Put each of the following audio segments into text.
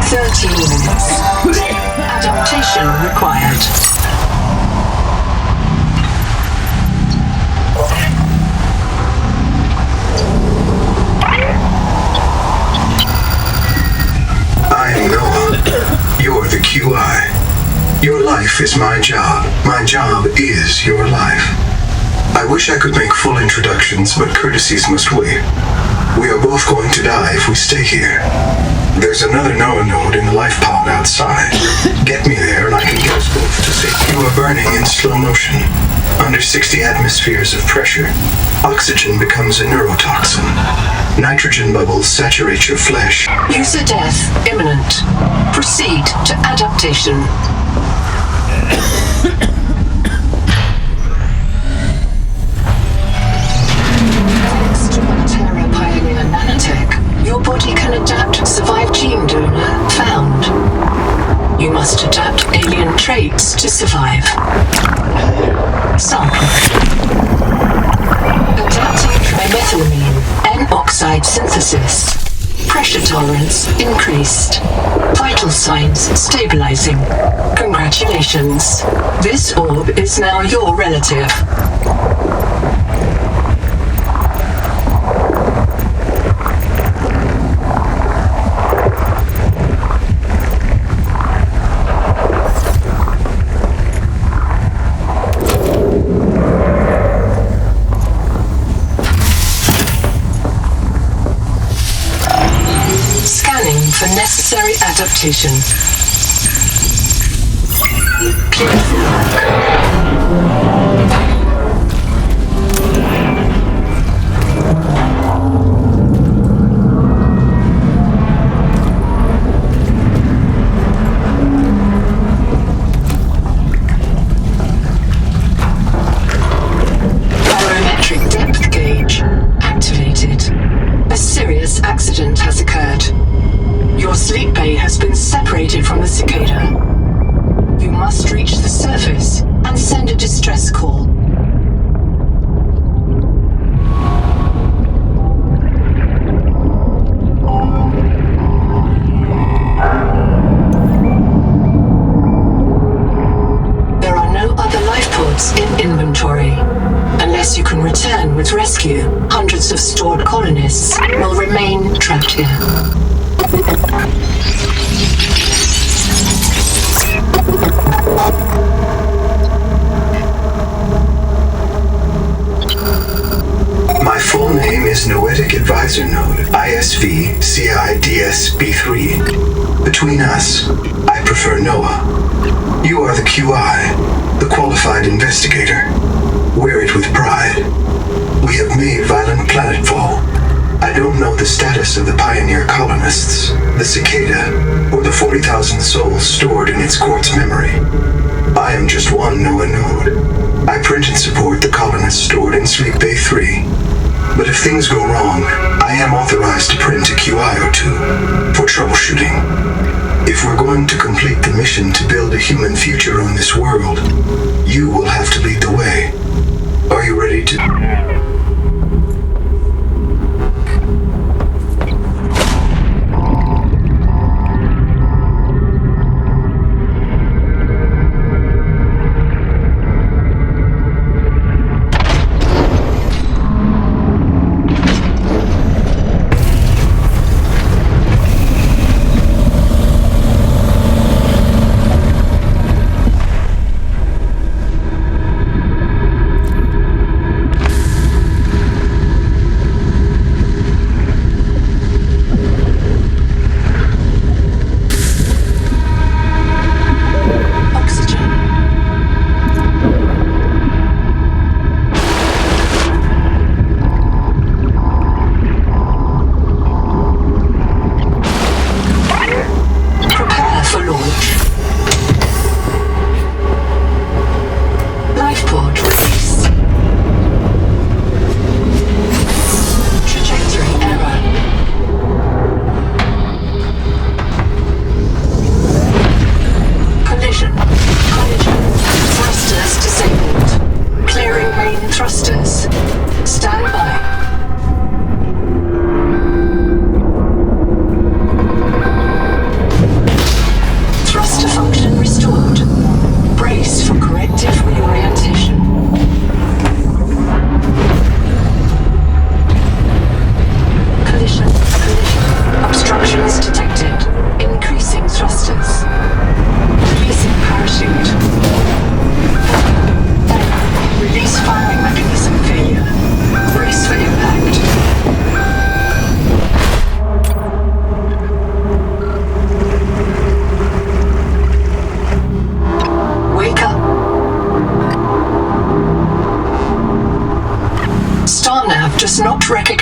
13 minutes. Adaptation required. I am Noah. You're the QI. Your life is my job. My job is your life. I wish I could make full introductions, but courtesies must wait. We are both going to die if we stay here. There's another Noah node in the life pod outside. Get me there and I can get us both to safety. You are burning in slow motion. Under 60 atmospheres of pressure, oxygen becomes a neurotoxin. Nitrogen bubbles saturate your flesh. User death imminent. Proceed to adaptation. Your body can adapt. Survive gene donor found. You must adapt alien traits to survive. Sample. Adapting trimethylamine N-oxide synthesis. Pressure tolerance increased. Vital signs stabilizing. Congratulations. This orb is now your relative. For necessary adaptation. Clear for work. Barometric depth gauge activated. A serious accident has occurred. Your sleep bay has been separated from the cicada. You must reach the surface and send a distress call. There are no other life pods in inventory. Unless you can return with rescue, hundreds of stored colonists will remain trapped here. My full name is Noetic Advisor Node, ISV CIDS-B3. Between us, I prefer Noah. You are the QI, the qualified investigator. Wear it with pride. We have made violent planetfall. I don't know the status of the pioneer colonists, the cicada, or the 40,000 souls stored in its quartz memory. I am just one Noah node. I print and support the colonists stored in Sleep Bay 3. But if things go wrong, I am authorized to print a QI or two for troubleshooting. If we're going to complete the mission to build a human future on this world, you will have to lead the way. Are you ready to...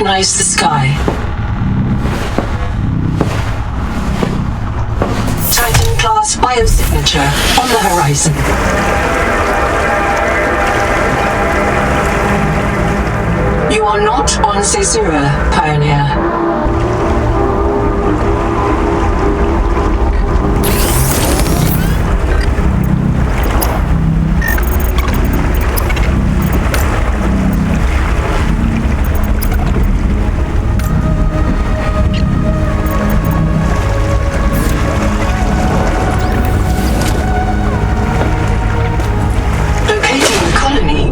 Scrutinize the sky. Titan-class biosignature on the horizon. You are not on Caesura, Pioneer.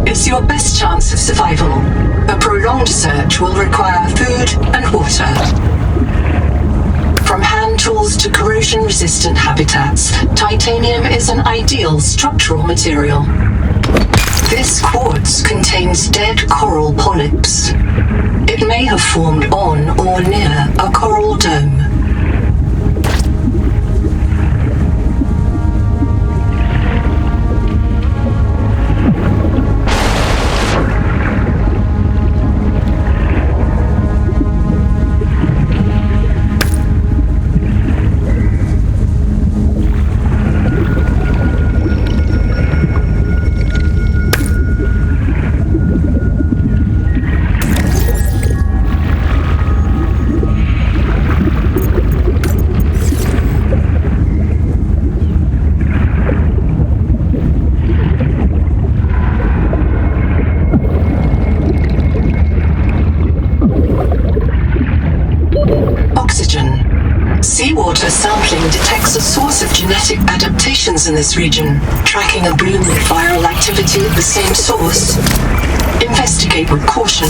Is your best chance of survival. A prolonged search will require food and water. From hand tools to corrosion-resistant habitats, titanium is an ideal structural material. This quartz contains dead coral polyps. It may have formed on or near a coral dome. Seawater sampling detects a source of genetic adaptations in this region. Tracking a bloom of viral activity at the same source. Investigate with caution.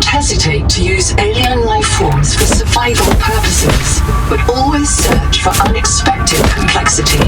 Hesitate to use alien life forms for survival purposes, but always search for unexpected complexity.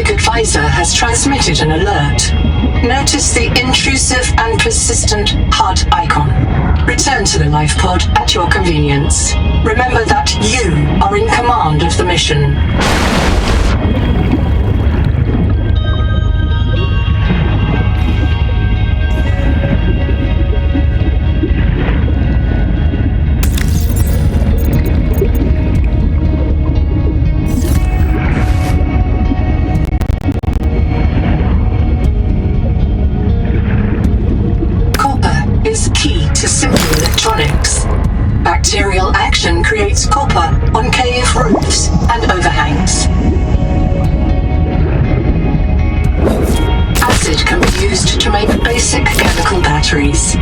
Advisor has transmitted an alert. Notice the intrusive and persistent HUD icon. Return to the life pod at your convenience. Remember that you are in command of the mission. Bacterial action creates copper on cave roofs and overhangs. Acid can be used to make basic chemical batteries.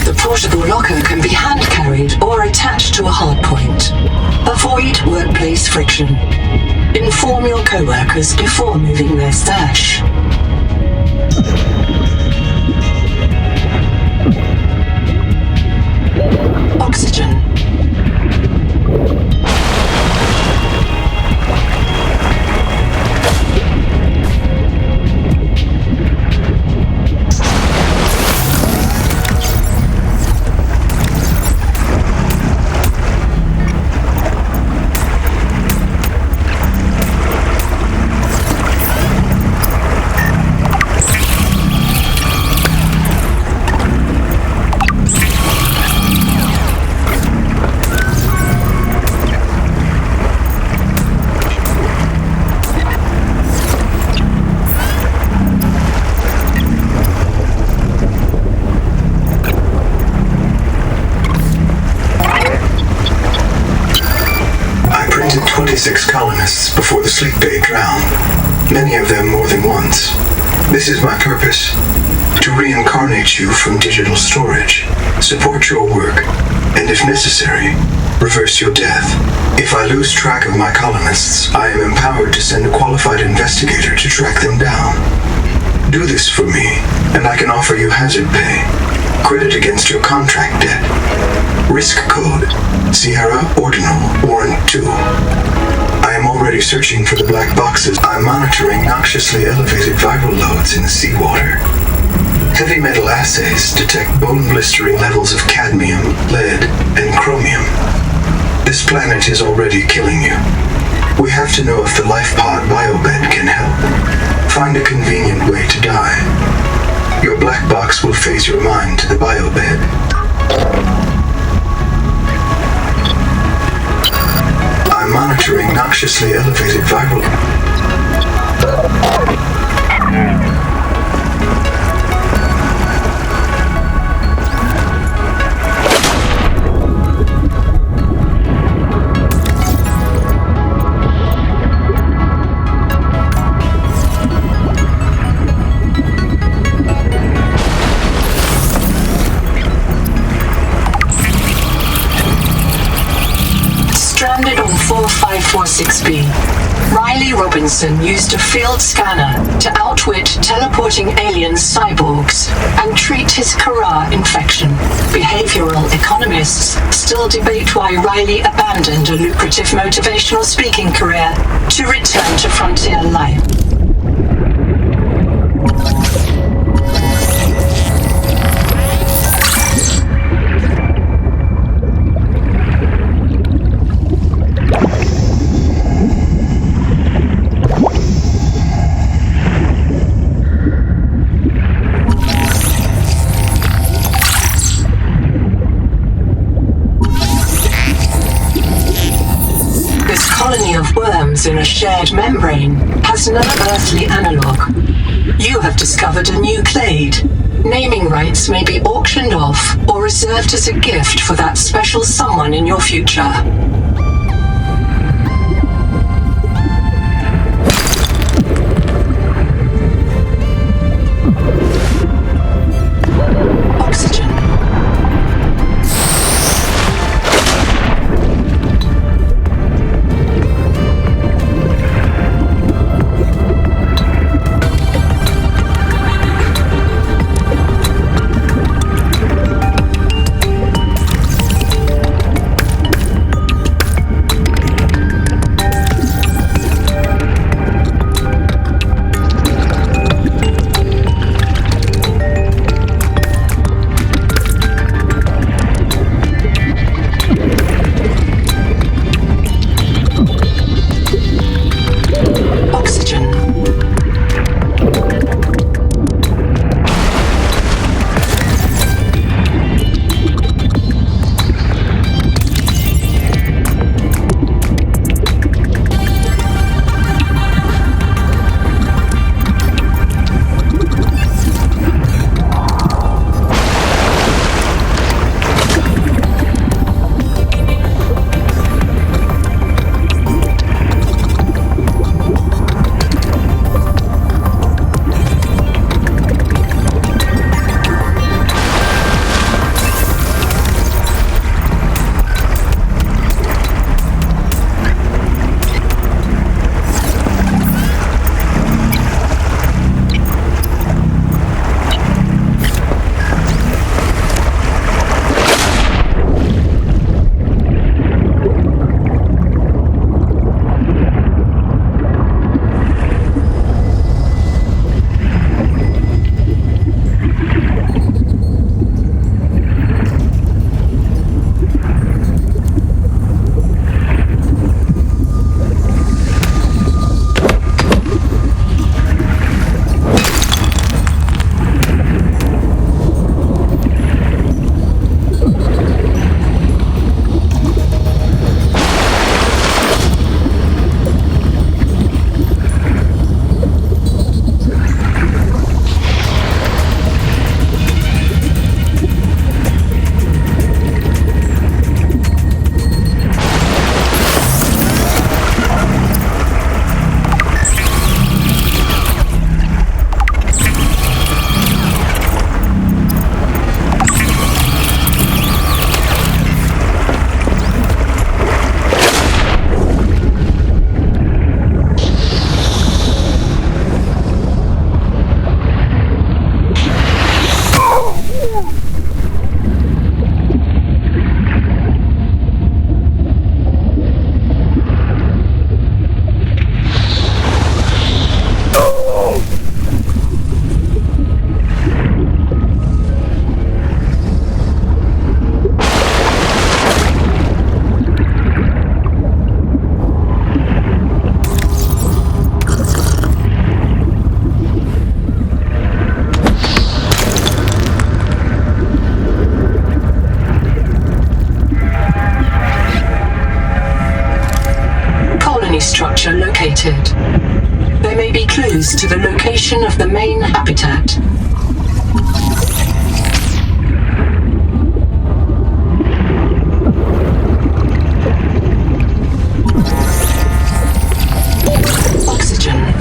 The portable locker can be hand-carried or attached to a hardpoint. Avoid workplace friction. Inform your co-workers before moving their stash. Oxygen. Planted 26 colonists before the sleep bay drowned, many of them more than once. This is my purpose, to reincarnate you from digital storage, support your work, and if necessary, reverse your death. If I lose track of my colonists, I am empowered to send a qualified investigator to track them down. Do this for me, and I can offer you hazard pay, credit against your contract debt. Risk code, Sierra Ordinal Warrant 2. I am already searching for the black boxes. I'm monitoring noxiously elevated viral loads in the seawater. Heavy metal assays detect bone-blistering levels of cadmium, lead, and chromium. This planet is already killing you. We have to know if the life pod biobed can help. Find a convenient way to die. Your black box will phase your mind to the biobed. I'm monitoring noxiously elevated viral. Stranded on 4546B, Riley Robinson used a field scanner to outwit teleporting alien cyborgs and treat his Kara infection. Behavioral economists still debate why Riley abandoned a lucrative motivational speaking career to return to frontier life. Colony of worms in a shared membrane has no earthly analog. You have discovered a new clade. Naming rights may be auctioned off or reserved as a gift for that special someone in your future. of the main habitat. Oxygen.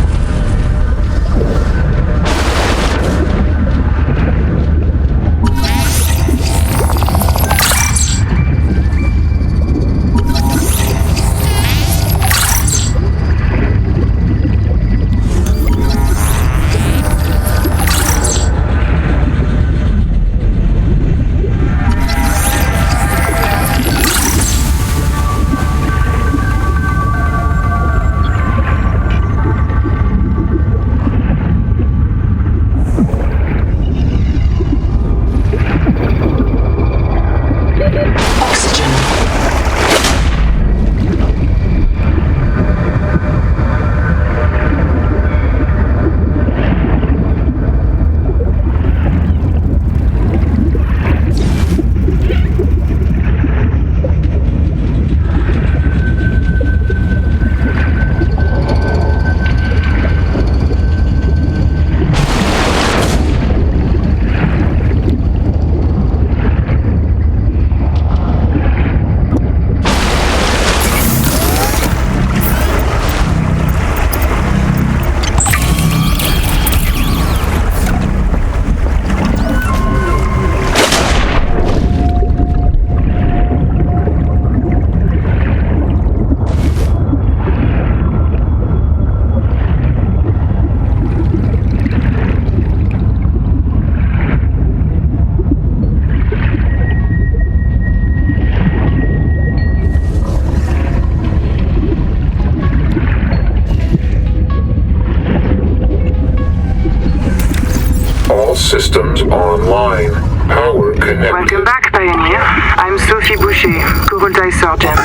Systems online. Power connected. Welcome back, Pioneer. I'm Sophie Boucher, Kurultai Surgeon.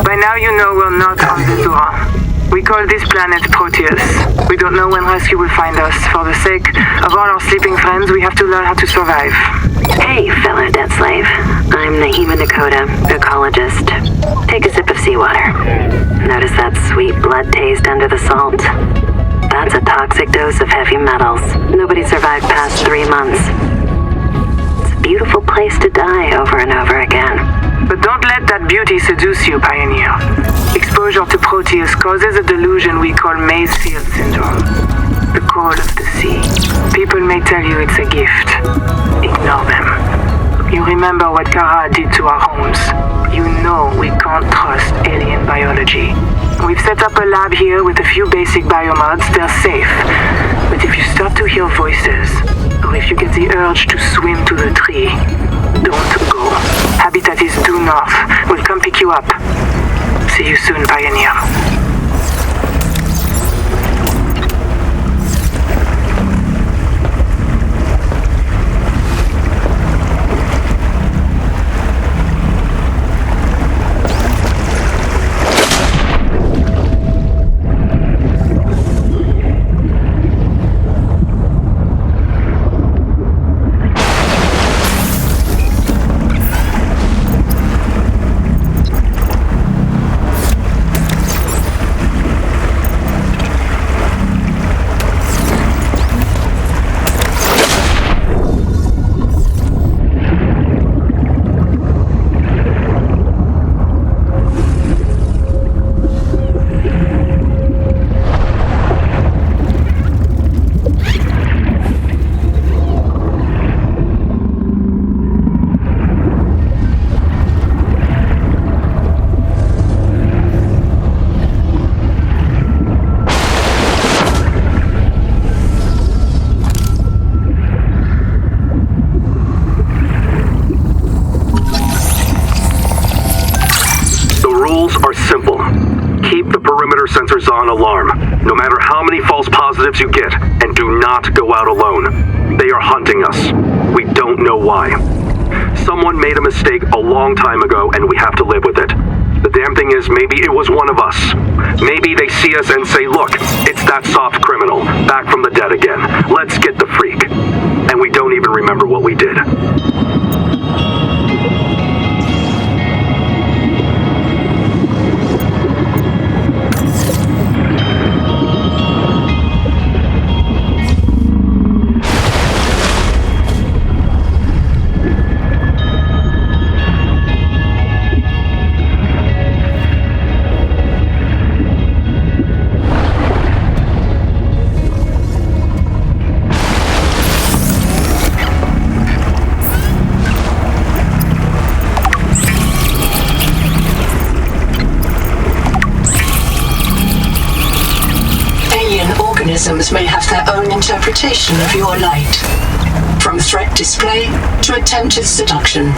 By now you know we're not on the Zora. We call this planet Proteus. We don't know when rescue will find us. For the sake of all our sleeping friends, we have to learn how to survive. Hey, fellow dead slave. I'm Nahima Dakota, ecologist. Take a sip of seawater. Notice that sweet blood taste under the salt? That's a toxic dose of heavy metals. Nobody survived past 3 months. It's a beautiful place to die over and over again. But don't let that beauty seduce you, Pioneer. Exposure to Proteus causes a delusion we call Maysfield syndrome. The call of the sea. People may tell you it's a gift. Ignore them. You remember what Kara did to our homes. You know we can't trust alien biology. We've set up a lab here with a few basic biomods. They're safe. But if you start to hear voices, or if you get the urge to swim to the tree, don't go. Habitat is due north. We'll come pick you up. See you soon, Pioneer. Sensors on alarm. No matter how many false positives you get, and do not go out alone. They are hunting us. We don't know why. Someone made a mistake a long time ago, and we have to live with it. The damn thing is, maybe it was one of us. Maybe they see us and say, look, it's that soft criminal, back from the dead again. Let's get the freak. And we don't even remember what we did. systems may have their own interpretation of your light, from threat display to attempted seduction.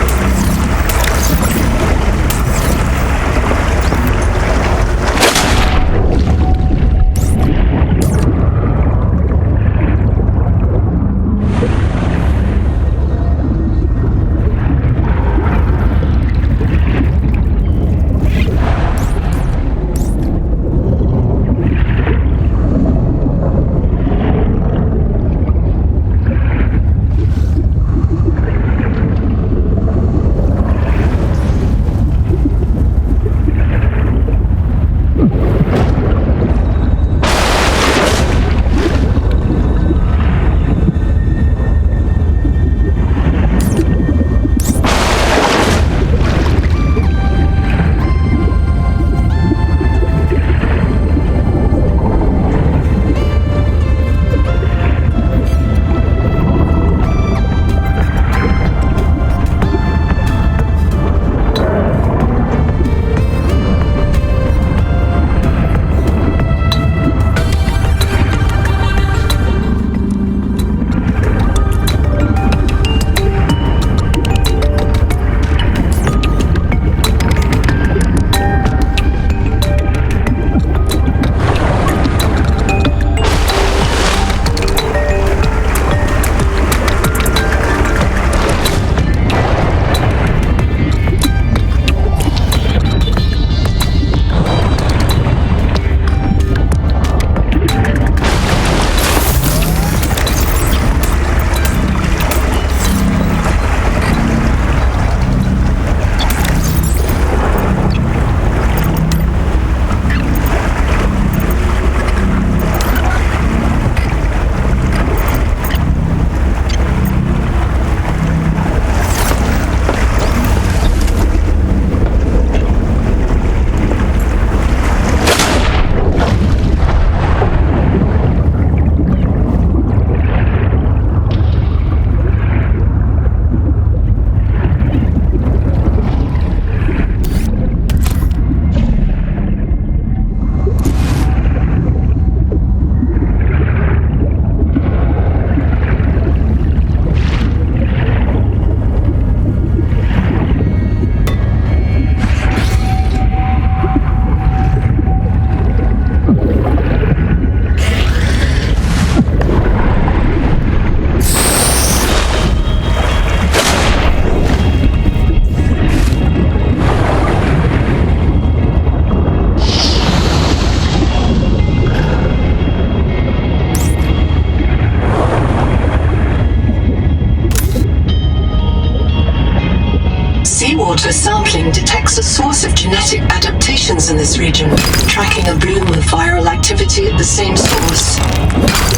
Seawater sampling detects a source of genetic adaptations in this region, tracking a bloom of viral activity at the same source.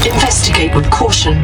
Investigate with caution.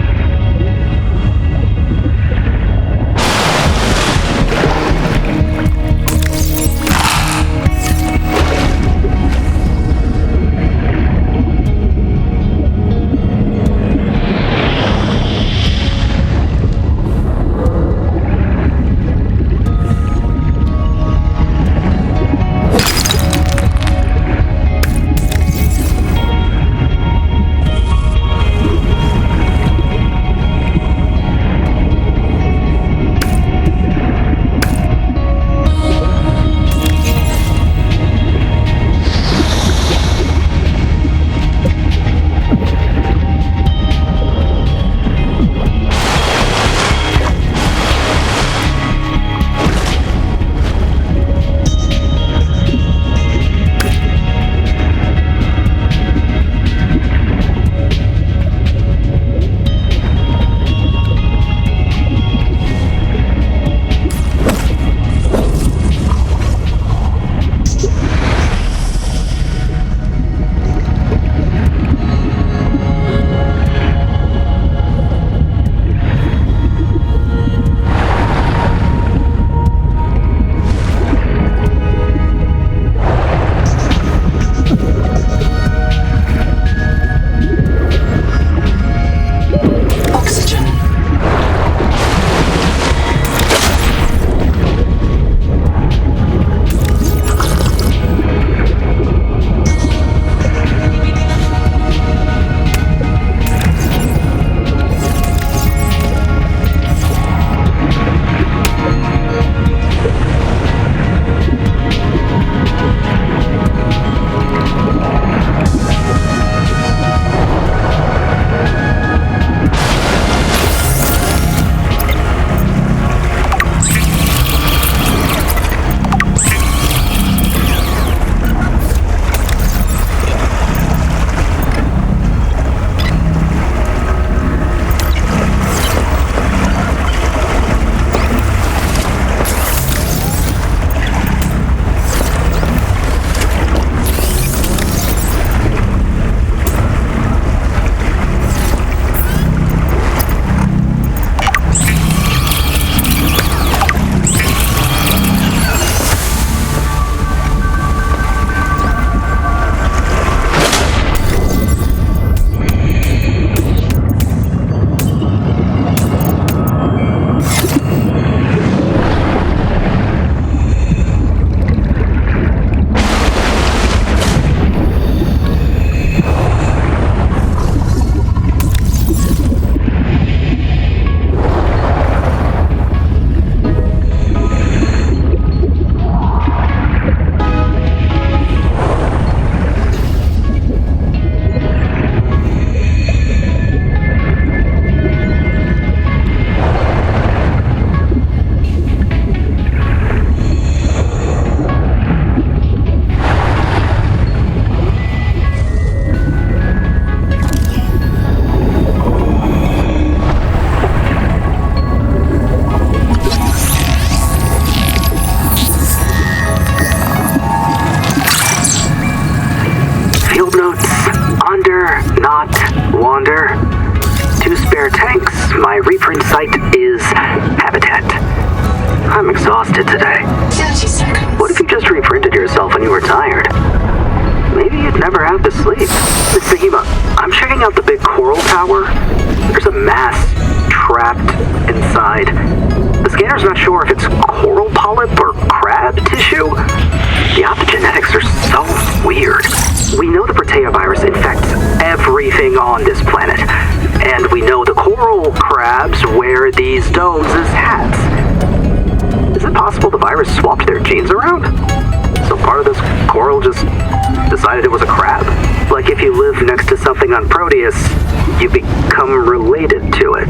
My reprint site is Habitat. I'm exhausted today. 30 seconds. What if you just reprinted yourself when you were tired? Maybe you'd never have to sleep. Miss Nahima, I'm checking out the big coral tower. There's a mass trapped inside. The scanner's not sure if it's coral polyp or crab tissue. The optogenetics are so weird. We know the Protea virus infects everything on this planet. And we know the coral crabs wear these domes as hats. Is it possible the virus swapped their genes around? So part of this coral just decided it was a crab? Like if you live next to something on Proteus, you become related to it.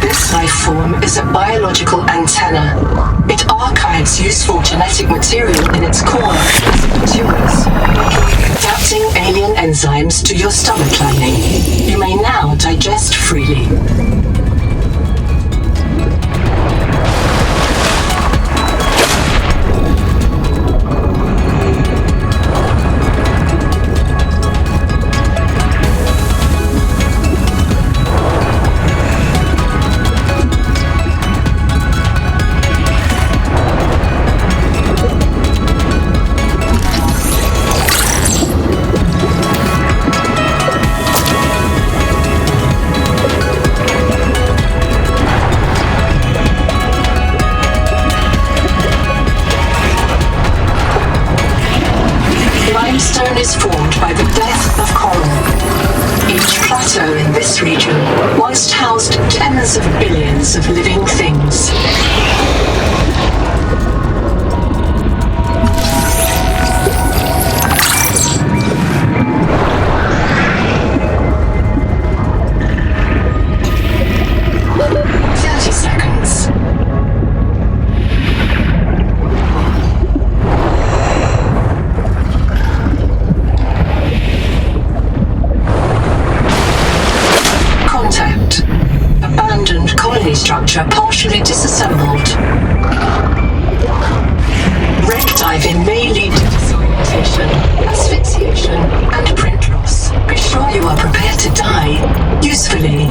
This life form is a biological antenna. It archives useful genetic material in its core as materials, adapting alien enzymes to your stomach lining. You may now digest freely. Limestone is formed by the death of coral. Each plateau in this region once housed tens of billions of living things. Structure partially disassembled. Wreck diving may lead to disorientation, asphyxiation, and print loss. Be sure you are prepared to die usefully.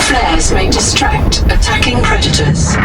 Flares may distract attacking predators.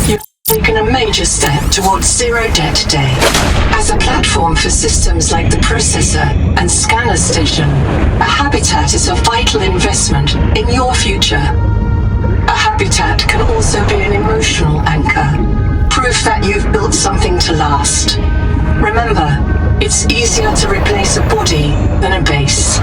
you've taken a major step towards zero debt day. As a platform for systems like the processor and scanner station, a habitat is a vital investment in your future. A habitat can also be an emotional anchor, proof that you've built something to last. Remember, it's easier to replace a body than a base.